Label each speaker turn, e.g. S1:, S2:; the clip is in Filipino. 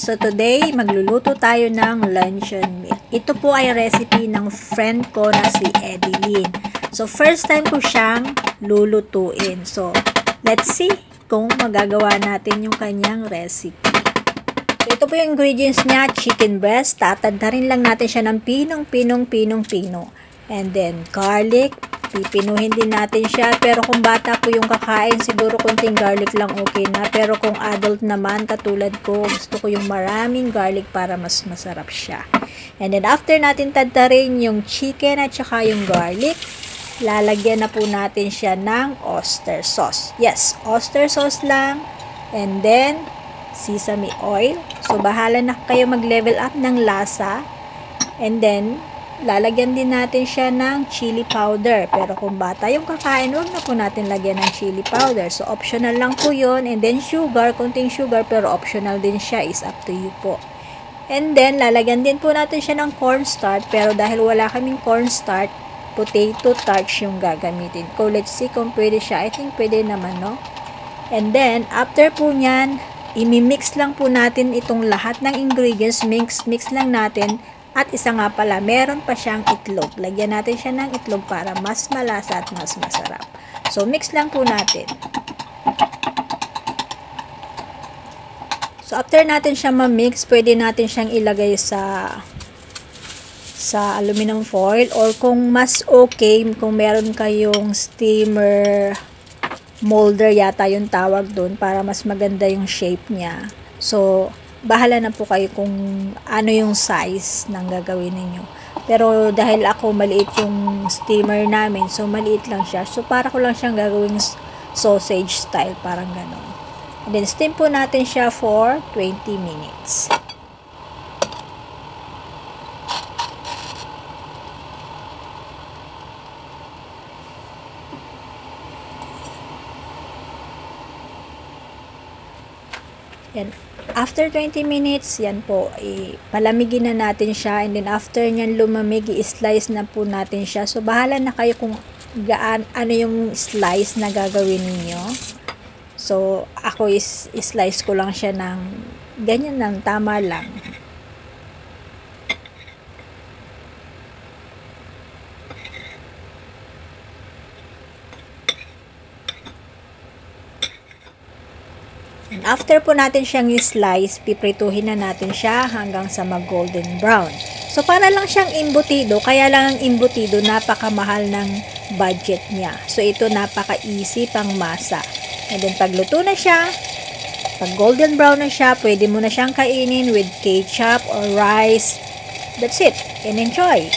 S1: So today, magluluto tayo ng luncheon meat. Ito po ay recipe ng friend ko na si Edeline. So first time ko siyang lulutuin. So let's see kung magagawa natin yung kanyang recipe. So ito po yung ingredients niya, chicken breast. Tatadtarin lang natin siya ng pinong-pino. And then garlic. Pipinuhin din natin siya, pero kung bata po yung kakain, siguro konting garlic lang okay na. Pero kung adult naman, katulad ko, gusto ko yung maraming garlic para mas masarap siya. And then after natin tadtarin yung chicken at saka yung garlic, lalagyan na po natin siya ng oyster sauce. Yes, oyster sauce lang. And then sesame oil. So bahala na kayo mag-level up ng lasa. And then lalagyan din natin siya ng chili powder. Pero kung bata yung kakain, huwag na po natin lagyan ng chili powder. So, optional lang po yun. And then, sugar, konting sugar, pero optional din siya. Is up to you po. And then, lalagyan din po natin siya ng cornstarch. Pero dahil wala kaming cornstarch, potato starch yung gagamitin ko. Let's see kung pwede siya. I think pwede naman, no? And then, after po nyan, imimix lang po natin itong lahat ng ingredients. Mix lang natin. At isa nga pala, meron pa siyang itlog. Lagyan natin siya ng itlog para mas malasa at mas masarap. So, mix lang po natin. So, after natin siya ma-mix, pwede natin siyang ilagay sa aluminum foil. Or kung mas okay, kung meron kayong steamer molder yata yung tawag doon para mas maganda yung shape niya. So, bahala na po kayo kung ano yung size ng gagawin ninyo. Pero dahil ako maliit yung steamer namin, so maliit lang siya. So para ko lang siyang gagawing sausage style, parang ganon. And then steam po natin siya for 20 minutes. Yan. After 20 minutes, yan po, palamigin na natin siya. And then after nyan lumamig, i-slice na po natin siya. So, bahala na kayo kung ano yung slice na gagawin niyo. So, ako is-slice ko lang siya ng ganyan lang, tama lang. And after po natin siyang i-slice, piprituhin na natin siya hanggang sa mag-golden brown. So, para lang siyang imbutido, kaya lang ang imbutido, napakamahal ng budget niya. So, ito napaka-easy pang masa. And then, pagluto na siya, pag golden brown na siya, pwede mo na siyang kainin with ketchup or rice. That's it. And enjoy!